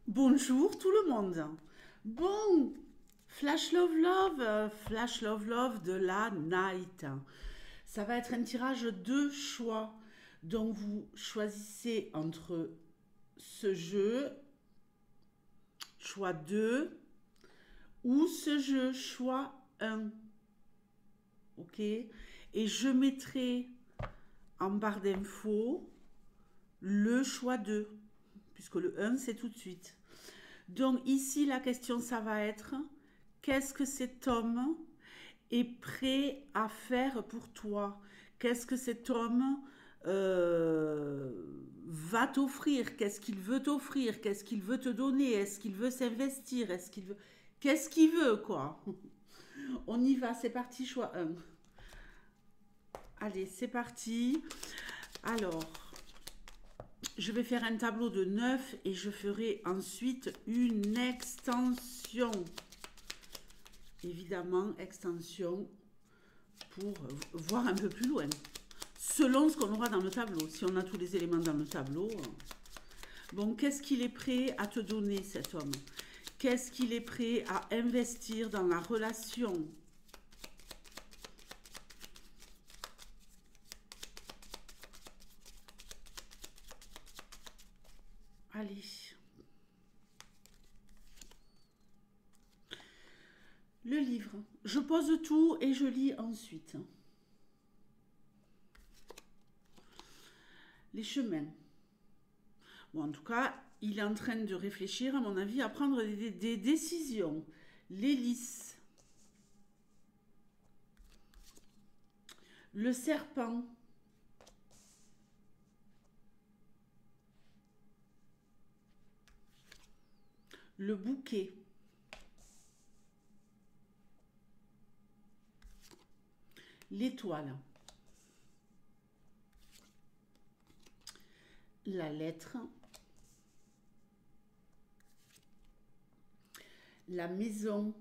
Bonjour tout le monde. Bon, Flash Love Love de la Night. Ça va être un tirage de choix. Donc vous choisissez entre ce jeu, choix 2, ou ce jeu, choix un. Ok? Et je mettrai en barre d'infos le choix 2, puisque le un c'est tout de suite. Donc ici, la question, ça va être, qu'est-ce que cet homme est prêt à faire pour toi? Qu'est-ce que cet homme va t'offrir? Qu'est-ce qu'il veut t'offrir? Qu'est-ce qu'il veut te donner? Est-ce qu'il veut s'investir? Est-ce qu'il veut... Qu'est-ce qu'il veut, quoi? On y va, c'est parti, choix un. Allez, c'est parti. Alors, je vais faire un tableau de 9 et je ferai ensuite une extension. Évidemment, extension pour voir un peu plus loin. Selon ce qu'on aura dans le tableau. Si on a tous les éléments dans le tableau. Bon, qu'est-ce qu'il est prêt à te donner, cet homme? Qu'est-ce qu'il est prêt à investir dans la relation? Allez. Le livre. Je pose tout et je lis ensuite. Les chemins. Bon, en tout cas, il est en train de réfléchir, à mon avis, à prendre des décisions. L'hélice. Le serpent. Le bouquet. L'étoile. La lettre. La maison.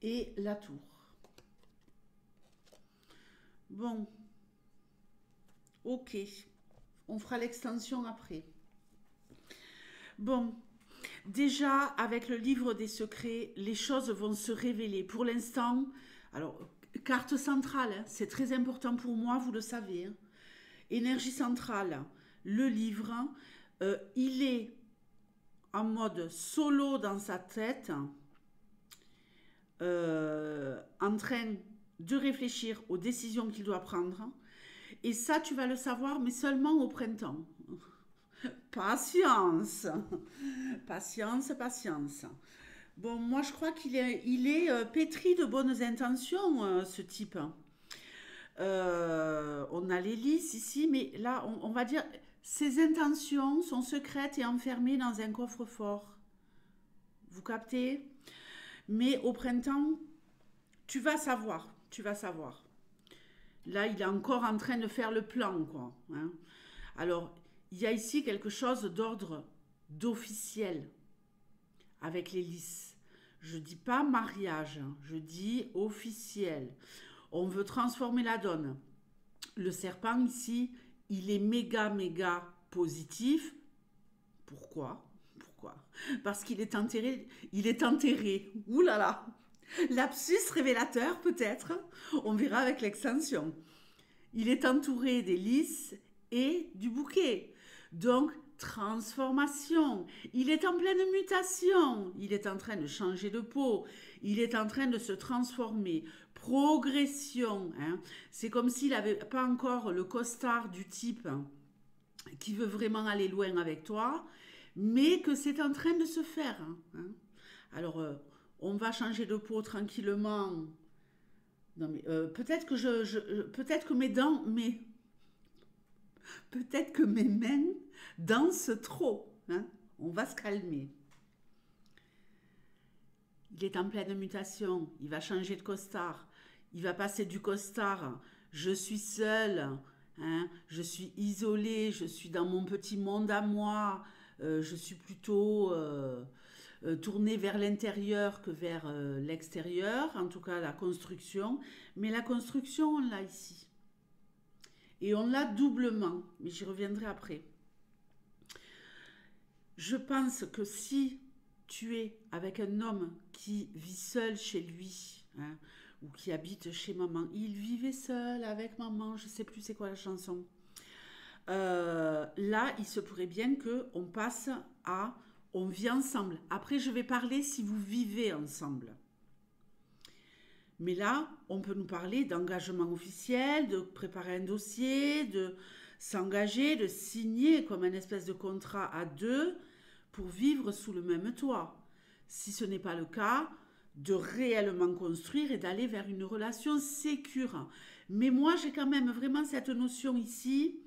Et la tour. Bon. Ok. On fera l'extension après. Bon. Déjà, avec le livre des secrets, les choses vont se révéler. Pour l'instant, alors, carte centrale, hein, c'est très important pour moi, vous le savez. Hein. Énergie centrale, le livre, il est en mode solo dans sa tête, en train de réfléchir aux décisions qu'il doit prendre. Et ça, tu vas le savoir, mais seulement au printemps. Patience, patience, patience. Bon, moi, je crois qu'il est pétri de bonnes intentions, ce type. On a l'hélice ici, mais là, on va dire, ses intentions sont secrètes et enfermées dans un coffre-fort. Vous captez? Mais au printemps, tu vas savoir, tu vas savoir. Là, il est encore en train de faire le plan, quoi. Hein. Alors, il y a ici quelque chose d'ordre d'officiel avec l'hélice. Je dis pas mariage, je dis officiel. On veut transformer la donne. Le serpent ici, il est méga, méga positif. Pourquoi? Pourquoi? Parce qu'il est enterré. Il est enterré. Ouh là là! Lapsus révélateur, peut-être. On verra avec l'extension. Il est entouré des lys et du bouquet. Donc, transformation. Il est en pleine mutation. Il est en train de changer de peau. Il est en train de se transformer. Progression. Hein. C'est comme s'il n'avait pas encore le costard du type qui veut vraiment aller loin avec toi, mais que c'est en train de se faire. Hein. Alors, on va changer de peau tranquillement. Non, mais peut-être que peut-être que mes dents, mais peut-être que mes mains dansent trop. Hein. On va se calmer. Il est en pleine mutation. Il va changer de costard. Il va passer du costard. Je suis seule. Hein, je suis isolée. Je suis dans mon petit monde à moi. Je suis plutôt tournée vers l'intérieur que vers l'extérieur. En tout cas, la construction. Mais la construction, on l'a ici. Et on l'a doublement, mais j'y reviendrai après. Je pense que si tu es avec un homme qui vit seul chez lui, hein, ou qui habite chez maman, il vivait seul avec maman, je sais plus c'est quoi la chanson. Là, il se pourrait bien que on passe à on vit ensemble. Après, je vais parler si vous vivez ensemble. Mais là, on peut nous parler d'engagement officiel, de préparer un dossier, de s'engager, de signer comme un espèce de contrat à deux pour vivre sous le même toit. Si ce n'est pas le cas, de réellement construire et d'aller vers une relation sécure. Mais moi, j'ai quand même vraiment cette notion ici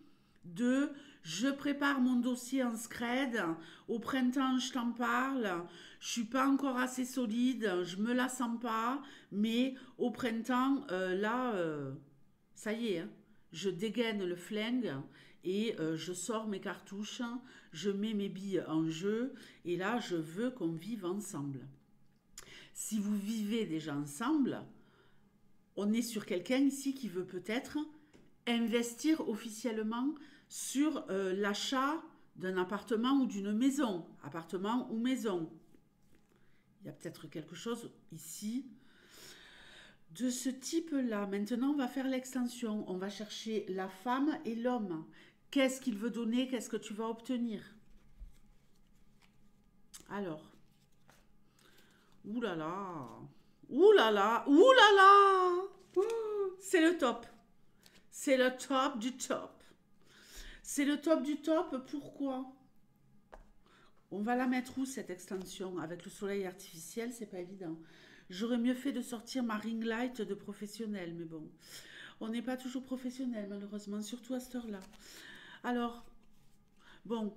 de je prépare mon dossier en scred, au printemps je t'en parle, je suis pas encore assez solide, je me la sens pas, mais au printemps, ça y est, hein, je dégaine le flingue et je sors mes cartouches, je mets mes billes en jeu et là je veux qu'on vive ensemble. Si vous vivez déjà ensemble, on est sur quelqu'un ici qui veut peut-être investir officiellement sur l'achat d'un appartement ou d'une maison. Appartement ou maison. Il y a peut-être quelque chose ici de ce type-là. Maintenant, on va faire l'extension. On va chercher la femme et l'homme. Qu'est-ce qu'il veut donner? Qu'est-ce que tu vas obtenir? Alors. Ouh là là. Ouh là là. Ouh là là. C'est le top. C'est le top du top. C'est le top du top. Pourquoi? On va la mettre où cette extension? Avec le soleil artificiel, c'est pas évident. J'aurais mieux fait de sortir ma ring light de professionnel, mais bon. On n'est pas toujours professionnel, malheureusement, surtout à cette heure-là. Alors, bon,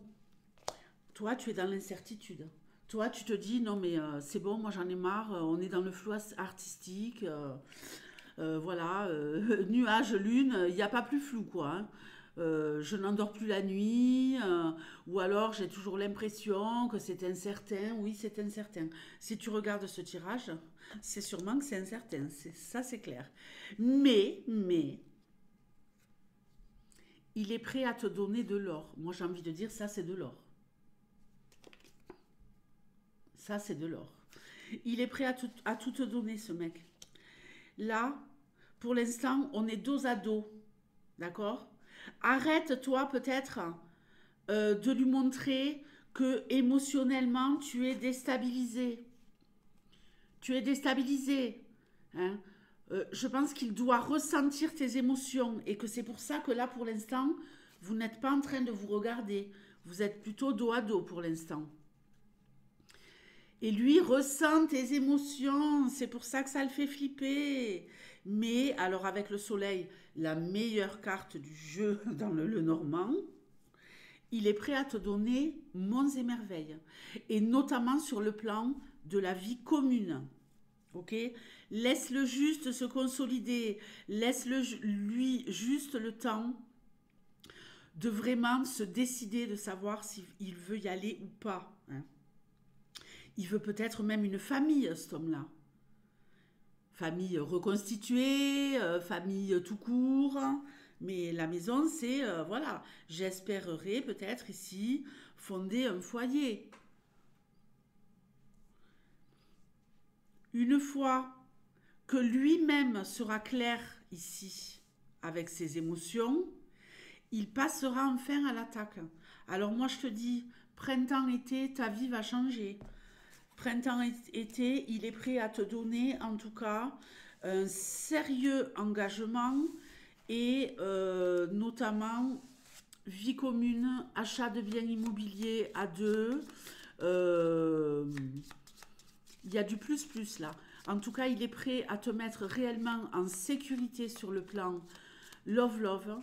toi, tu es dans l'incertitude. Toi, tu te dis, non, mais c'est bon, moi j'en ai marre, on est dans le flou artistique. Voilà, nuage, lune, il n'y a pas plus flou, quoi. Hein. Je n'endors plus la nuit, ou alors j'ai toujours l'impression que c'est incertain. Oui, c'est incertain. Si tu regardes ce tirage, c'est sûrement que c'est incertain. Ça, c'est clair. Mais, il est prêt à te donner de l'or. Moi, j'ai envie de dire, ça, c'est de l'or. Ça, c'est de l'or. Il est prêt à tout te donner, ce mec. Là, pour l'instant, on est dos à dos. D'accord? Arrête, toi, peut-être, de lui montrer que émotionnellement, tu es déstabilisé. Tu es déstabilisé. Hein? Je pense qu'il doit ressentir tes émotions et que c'est pour ça que là, pour l'instant, vous n'êtes pas en train de vous regarder. Vous êtes plutôt dos à dos pour l'instant. Et lui ressent tes émotions, c'est pour ça que ça le fait flipper. Mais alors avec le soleil, la meilleure carte du jeu dans le Normand, il est prêt à te donner monts et merveilles. Et notamment sur le plan de la vie commune. Ok? Laisse-le juste se consolider. Laisse-lui juste le temps de vraiment se décider, de savoir s'il veut y aller ou pas. Hein. Il veut peut-être même une famille, cet homme-là. Famille reconstituée, famille tout court. Mais la maison, c'est, voilà, j'espérerais peut-être ici fonder un foyer. Une fois que lui-même sera clair ici avec ses émotions, il passera enfin à l'attaque. Alors moi, je te dis, printemps-été, ta vie va changer. Printemps-été, il est prêt à te donner en tout cas un sérieux engagement et notamment vie commune, achat de biens immobiliers à deux. Il y a du plus là. En tout cas, il est prêt à te mettre réellement en sécurité sur le plan love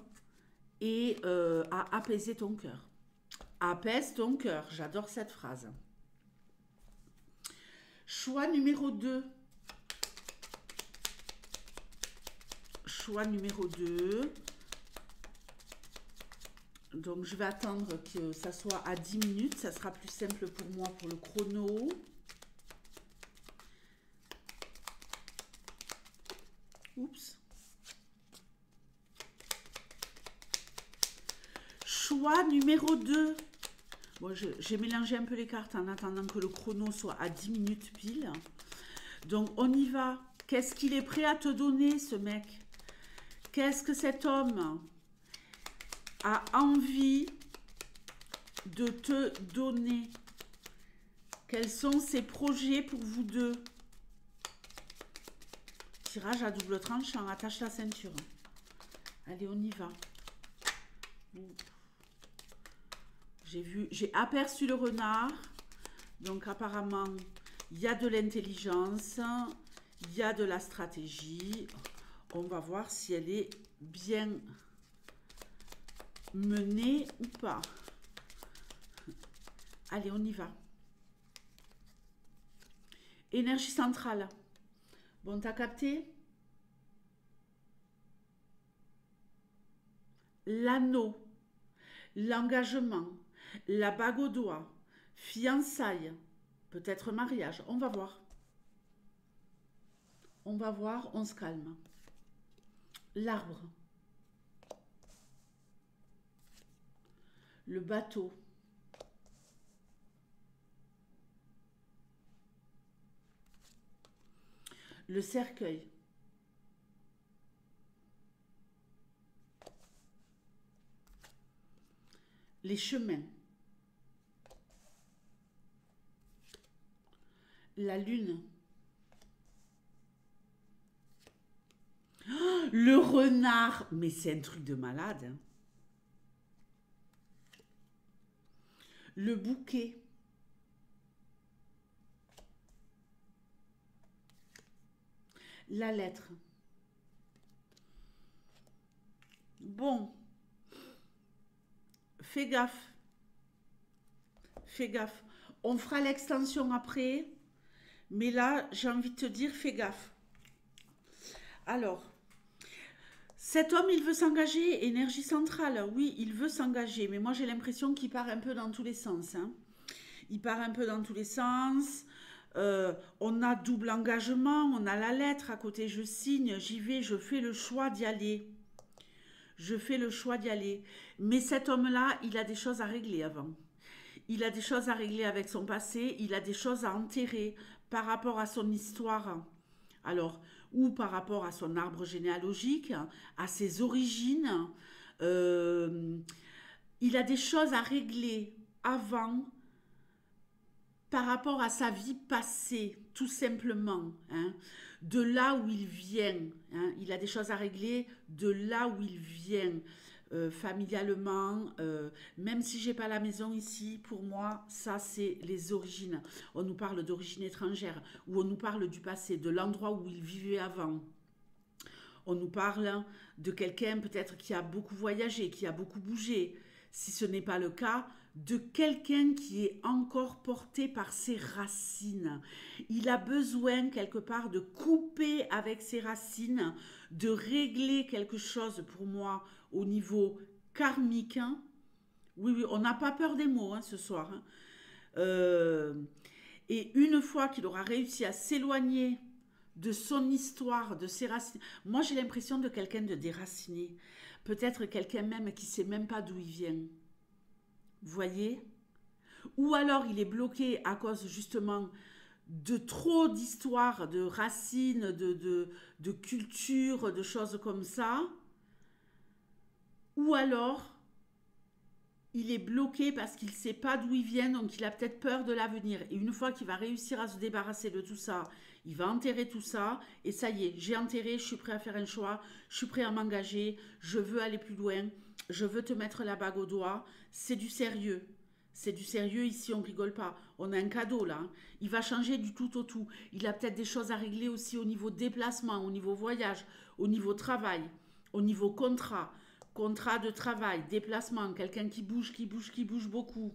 et à apaiser ton cœur. Apaise ton cœur, j'adore cette phrase. Choix numéro 2. Choix numéro 2. Donc, je vais attendre que ça soit à 10 minutes. Ça sera plus simple pour moi pour le chrono. Oups. choix numéro 2. Bon, j'ai mélangé un peu les cartes en attendant que le chrono soit à 10 minutes pile. Donc, on y va. Qu'est-ce qu'il est prêt à te donner, ce mec? Qu'est-ce que cet homme a envie de te donner? Quels sont ses projets pour vous deux? Tirage à double tranchant, attache la ceinture. Allez, on y va. J'ai aperçu le renard. Donc apparemment, il y a de l'intelligence, il y a de la stratégie. On va voir si elle est bien menée ou pas. Allez, on y va. Énergie centrale. Bon, t'as capté? L'anneau, l'engagement, la bague au doigt, fiançailles, peut-être mariage. On va voir. On va voir, on se calme. L'arbre. Le bateau. Le cercueil. Les chemins. La lune. Oh, le renard. Mais c'est un truc de malade. Hein. Le bouquet. La lettre. Bon. Fais gaffe. Fais gaffe. On fera l'extension après. Mais là, j'ai envie de te dire, fais gaffe. Alors, cet homme, il veut s'engager. Énergie centrale. Oui, il veut s'engager. Mais moi, j'ai l'impression qu'il part un peu dans tous les sens. Hein. Il part un peu dans tous les sens. On a double engagement. On a la lettre à côté. Je signe, j'y vais. Je fais le choix d'y aller. Je fais le choix d'y aller. Mais cet homme-là, il a des choses à régler avant. Il a des choses à régler avec son passé. Il a des choses à enterrer par rapport à son histoire. Alors, ou par rapport à son arbre généalogique, à ses origines. Il a des choses à régler avant par rapport à sa vie passée, tout simplement. Hein, de là où il vient. Hein, il a des choses à régler de là où il vient. Familialement, même si j'ai pas la maison ici, pour moi, ça c'est les origines. On nous parle d'origine étrangère, ou on nous parle du passé, de l'endroit où il vivait avant. On nous parle de quelqu'un peut-être qui a beaucoup voyagé, qui a beaucoup bougé. Si ce n'est pas le cas, de quelqu'un qui est encore porté par ses racines. Il a besoin quelque part de couper avec ses racines, de régler quelque chose pour moi au niveau karmique. Hein. Oui, oui, on n'a pas peur des mots hein, ce soir. Hein. Et une fois qu'il aura réussi à s'éloigner de son histoire, de ses racines, moi j'ai l'impression de quelqu'un de déraciné. Peut-être quelqu'un même qui ne sait même pas d'où il vient. Vous voyez? Ou alors il est bloqué à cause justement de trop d'histoires, de racines, de culture, de choses comme ça. Ou alors il est bloqué parce qu'il ne sait pas d'où il vient, donc il a peut-être peur de l'avenir. Et une fois qu'il va réussir à se débarrasser de tout ça, il va enterrer tout ça, et ça y est, j'ai enterré, je suis prêt à faire un choix, je suis prêt à m'engager, je veux aller plus loin, je veux te mettre la bague au doigt, c'est du sérieux. C'est du sérieux ici, on rigole pas. On a un cadeau là. Hein. Il va changer du tout au tout. Il a peut-être des choses à régler aussi au niveau déplacement, au niveau voyage, au niveau travail, au niveau contrat. Contrat de travail, déplacement, quelqu'un qui bouge beaucoup.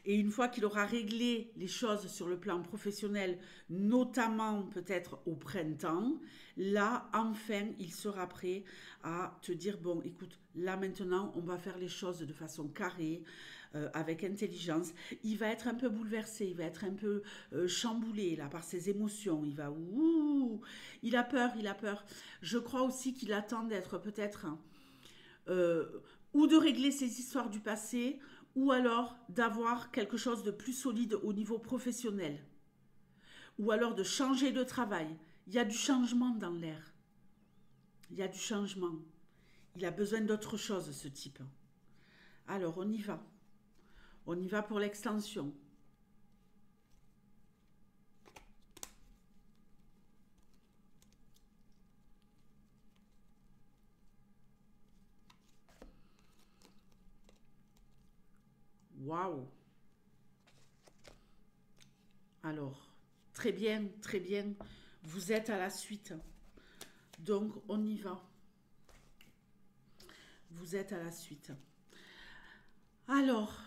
Et une fois qu'il aura réglé les choses sur le plan professionnel, notamment peut-être au printemps, là, enfin, il sera prêt à te dire, bon, écoute, là maintenant, on va faire les choses de façon carrée, avec intelligence. Il va être un peu bouleversé, il va être un peu chamboulé là par ses émotions. Il va, il a peur. Je crois aussi qu'il attend d'être peut-être ou de régler ces histoires du passé, ou alors d'avoir quelque chose de plus solide au niveau professionnel, ou alors de changer de travail. Il y a du changement dans l'air. Il y a du changement. Il a besoin d'autre chose, ce type. Alors, on y va. On y va pour l'extension. Waouh! Alors, très bien, très bien. Vous êtes à la suite. Donc, on y va. Vous êtes à la suite. Alors,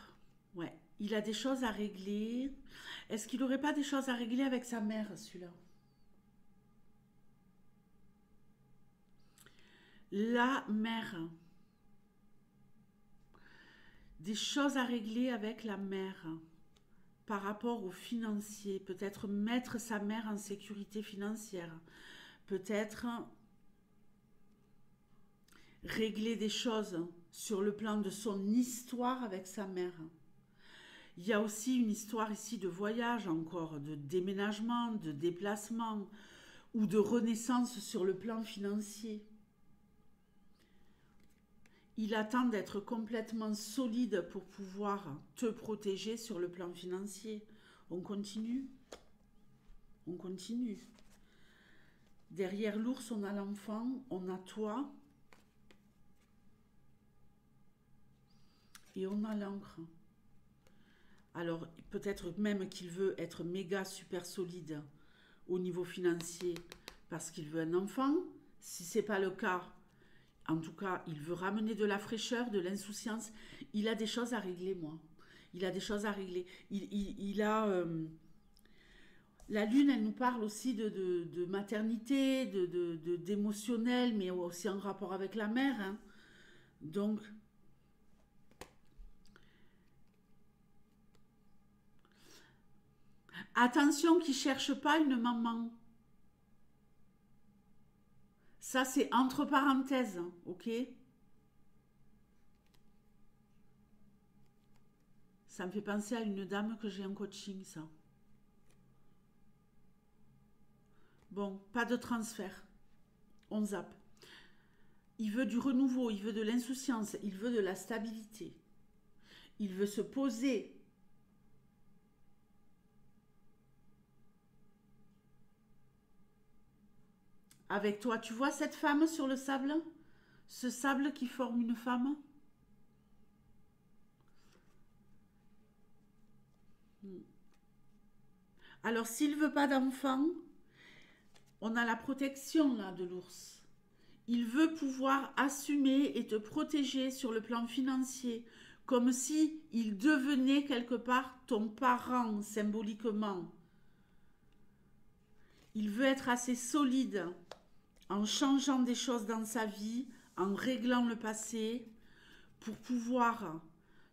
ouais, il a des choses à régler. Est-ce qu'il n'aurait pas des choses à régler avec sa mère, celui-là? La mère. Des choses à régler avec la mère par rapport aux financiers. Peut-être mettre sa mère en sécurité financière. Peut-être régler des choses sur le plan de son histoire avec sa mère. Il y a aussi une histoire ici de voyage encore, de déménagement, de déplacement ou de renaissance sur le plan financier. Il attend d'être complètement solide pour pouvoir te protéger sur le plan financier. On continue. On continue. Derrière l'ours, on a l'enfant, on a toi. Et on a l'encre. Alors, peut-être même qu'il veut être méga super solide au niveau financier parce qu'il veut un enfant. Si ce n'est pas le cas, en tout cas, il veut ramener de la fraîcheur, de l'insouciance. Il a des choses à régler, moi. Il a des choses à régler. Il a... la lune, elle nous parle aussi de maternité, d'émotionnel, mais aussi en rapport avec la mère. Hein. Donc, attention qu'il ne cherche pas une maman. Ça, c'est entre parenthèses, ok? Ça me fait penser à une dame que j'ai en coaching, ça. Bon, pas de transfert. On zappe. Il veut du renouveau, il veut de l'insouciance, il veut de la stabilité. Il veut se poser. Avec toi, tu vois cette femme sur le sable? Ce sable qui forme une femme? Alors, s'il veut pas d'enfant, on a la protection là de l'ours. Il veut pouvoir assumer et te protéger sur le plan financier, comme si il devenait quelque part ton parent symboliquement. Il veut être assez solide en changeant des choses dans sa vie, en réglant le passé, pour pouvoir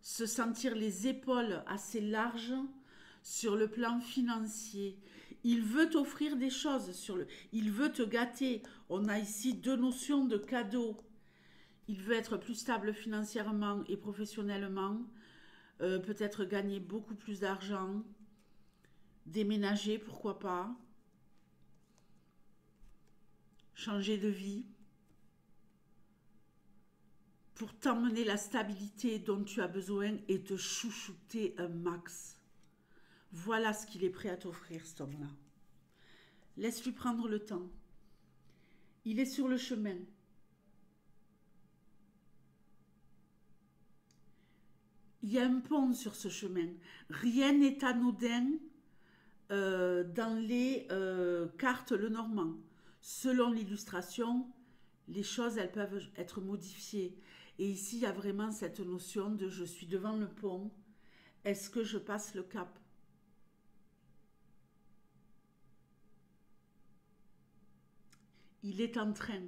se sentir les épaules assez larges sur le plan financier. Il veut t'offrir des choses il veut te gâter. On a ici deux notions de cadeau. Il veut être plus stable financièrement et professionnellement, peut-être gagner beaucoup plus d'argent, déménager, pourquoi pas, changer de vie, pour t'emmener la stabilité dont tu as besoin et te chouchouter un max. Voilà ce qu'il est prêt à t'offrir, cet homme-là. Laisse-lui prendre le temps. Il est sur le chemin. Il y a un pont sur ce chemin. Rien n'est anodin dans les cartes Lenormand. Selon l'illustration, les choses, elles peuvent être modifiées. Et ici, il y a vraiment cette notion de je suis devant le pont. Est-ce que je passe le cap? Il est en train.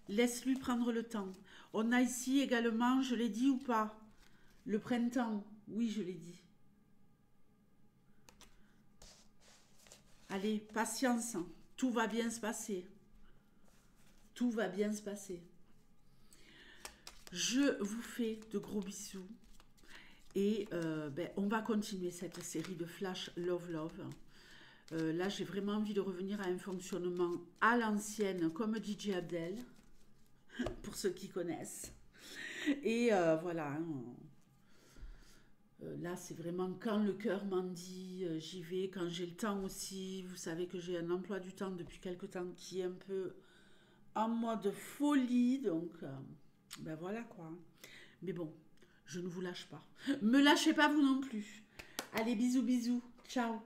Laisse-lui prendre le temps. On a ici également, je l'ai dit ou pas, le printemps. Oui, je l'ai dit. Allez, patience. Tout va bien se passer. Tout va bien se passer. Je vous fais de gros bisous. Et on va continuer cette série de Flash Love Love. Là, j'ai vraiment envie de revenir à un fonctionnement à l'ancienne, comme DJ Abdel, pour ceux qui connaissent. Et voilà, hein, là, c'est vraiment quand le cœur m'en dit, j'y vais, quand j'ai le temps aussi. Vous savez que j'ai un emploi du temps depuis quelque temps qui est un peu en mode folie, donc ben voilà quoi. Mais bon, je ne vous lâche pas. Me lâchez pas vous non plus. Allez, bisous, bisous. Ciao.